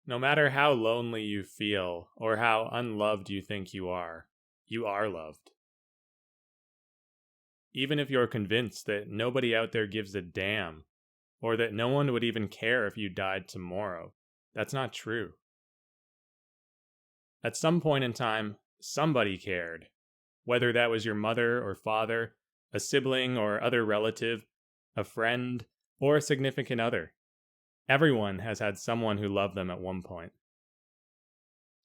No matter how lonely you feel or how unloved you think you are loved. Even if you're convinced that nobody out there gives a damn, or that no one would even care if you died tomorrow, that's not true. At some point in time, somebody cared. Whether that was your mother or father, a sibling or other relative, a friend, or a significant other. Everyone has had someone who loved them at one point.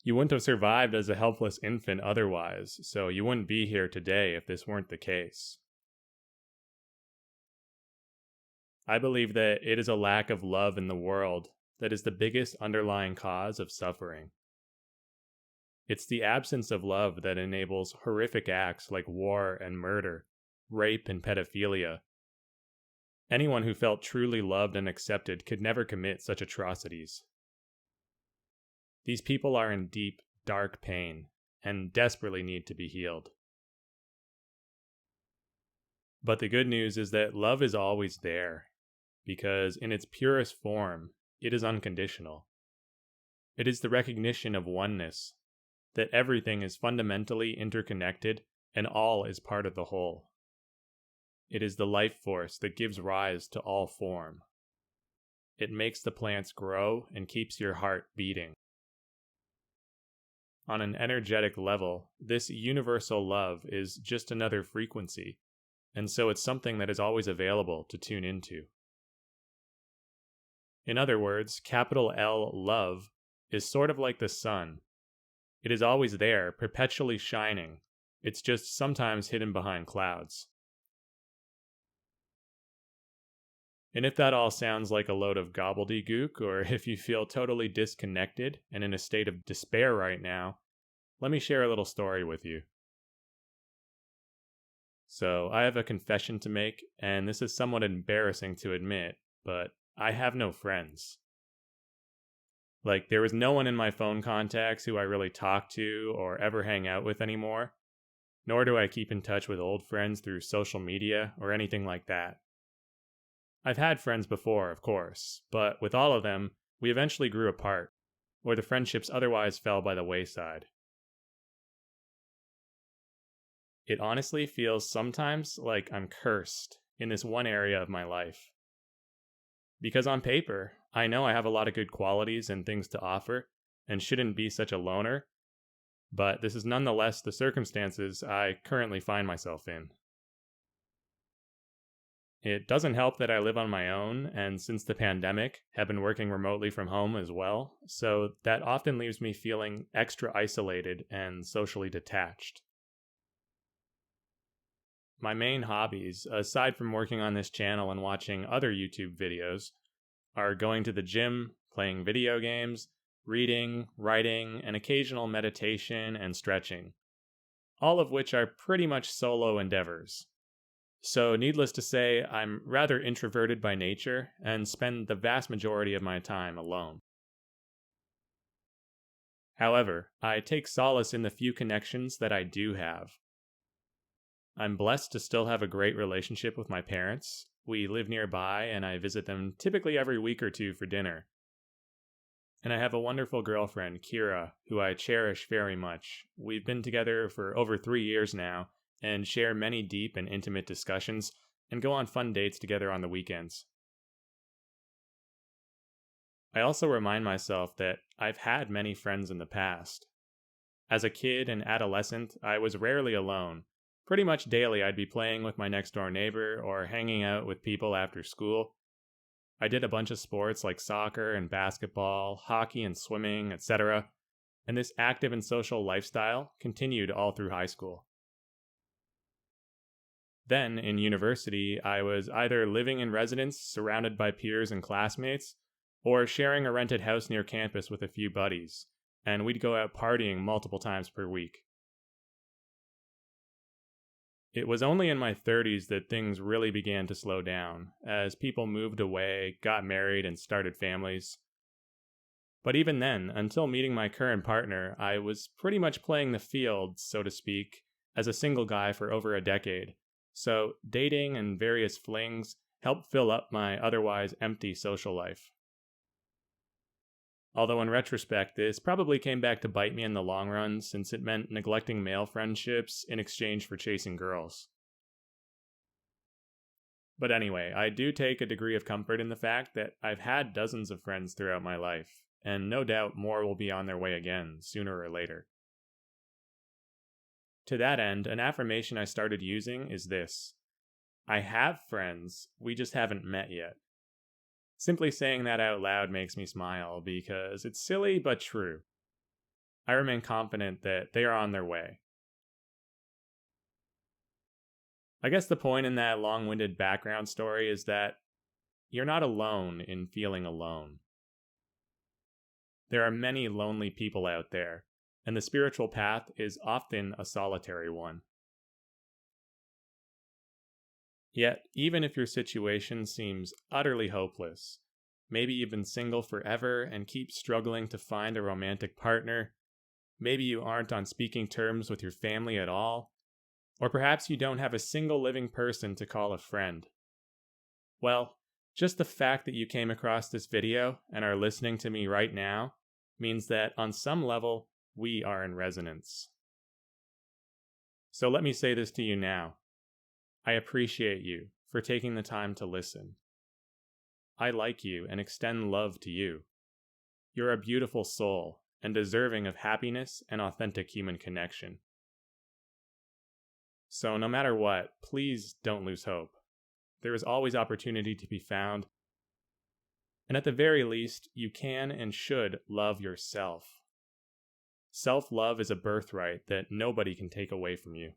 You wouldn't have survived as a helpless infant otherwise, so you wouldn't be here today if this weren't the case. I believe that it is a lack of love in the world that is the biggest underlying cause of suffering. It's the absence of love that enables horrific acts like war and murder, rape and pedophilia. Anyone who felt truly loved and accepted could never commit such atrocities. These people are in deep, dark pain and desperately need to be healed. But the good news is that love is always there, because in its purest form, it is unconditional. It is the recognition of oneness, that everything is fundamentally interconnected and all is part of the whole. It is the life force that gives rise to all form. It makes the plants grow and keeps your heart beating. On an energetic level, this universal love is just another frequency, and so it's something that is always available to tune into. In other words, capital L love is sort of like the sun. It is always there, perpetually shining. It's just sometimes hidden behind clouds. And if that all sounds like a load of gobbledygook, or if you feel totally disconnected and in a state of despair right now, let me share a little story with you. So, I have a confession to make, and this is somewhat embarrassing to admit, but I have no friends. Like, there was no one in my phone contacts who I really talk to or ever hang out with anymore, nor do I keep in touch with old friends through social media or anything like that. I've had friends before, of course, but with all of them, we eventually grew apart, or the friendships otherwise fell by the wayside. It honestly feels sometimes like I'm cursed in this one area of my life. Because on paper, I know I have a lot of good qualities and things to offer, and shouldn't be such a loner, but this is nonetheless the circumstances I currently find myself in. It doesn't help that I live on my own, and since the pandemic, have been working remotely from home as well, so that often leaves me feeling extra isolated and socially detached. My main hobbies, aside from working on this channel and watching other YouTube videos, are going to the gym, playing video games, reading, writing, and occasional meditation and stretching, all of which are pretty much solo endeavors. So, needless to say, I'm rather introverted by nature and spend the vast majority of my time alone. However, I take solace in the few connections that I do have. I'm blessed to still have a great relationship with my parents. We live nearby and I visit them typically every week or two for dinner. And I have a wonderful girlfriend, Kira, who I cherish very much. We've been together for over 3 years now, and share many deep and intimate discussions, and go on fun dates together on the weekends. I also remind myself that I've had many friends in the past. As a kid and adolescent, I was rarely alone. Pretty much daily I'd be playing with my next door neighbor or hanging out with people after school. I did a bunch of sports like soccer and basketball, hockey and swimming, etc., and this active and social lifestyle continued all through high school. Then, in university, I was either living in residence surrounded by peers and classmates, or sharing a rented house near campus with a few buddies, and we'd go out partying multiple times per week. It was only in my 30s that things really began to slow down, as people moved away, got married, and started families. But even then, until meeting my current partner, I was pretty much playing the field, so to speak, as a single guy for over a decade. So, dating and various flings helped fill up my otherwise empty social life. Although in retrospect, this probably came back to bite me in the long run since it meant neglecting male friendships in exchange for chasing girls. But anyway, I do take a degree of comfort in the fact that I've had dozens of friends throughout my life, and no doubt more will be on their way again, sooner or later. To that end, an affirmation I started using is this: I have friends, we just haven't met yet. Simply saying that out loud makes me smile because it's silly but true. I remain confident that they are on their way. I guess the point in that long-winded background story is that you're not alone in feeling alone. There are many lonely people out there, and the spiritual path is often a solitary one. Yet, even if your situation seems utterly hopeless, maybe you've been single forever and keep struggling to find a romantic partner, maybe you aren't on speaking terms with your family at all, or perhaps you don't have a single living person to call a friend. Well, just the fact that you came across this video and are listening to me right now means that on some level, we are in resonance. So let me say this to you now. I appreciate you for taking the time to listen. I like you and extend love to you. You're a beautiful soul and deserving of happiness and authentic human connection. So no matter what, please don't lose hope. There is always opportunity to be found. And at the very least, you can and should love yourself. Self-love is a birthright that nobody can take away from you.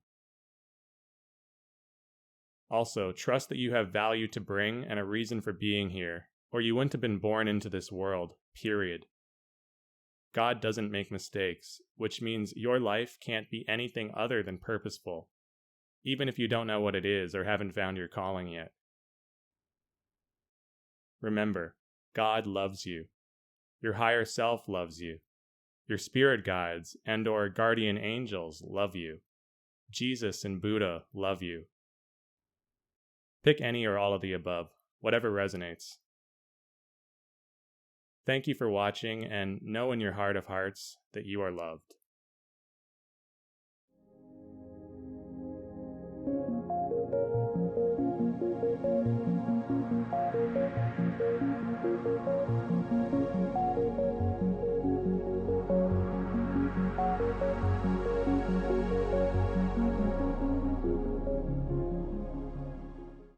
Also, trust that you have value to bring and a reason for being here, or you wouldn't have been born into this world, period. God doesn't make mistakes, which means your life can't be anything other than purposeful, even if you don't know what it is or haven't found your calling yet. Remember, God loves you. Your higher self loves you. Your spirit guides and/or guardian angels love you. Jesus and Buddha love you. Pick any or all of the above, whatever resonates. Thank you for watching, and know in your heart of hearts that you are loved.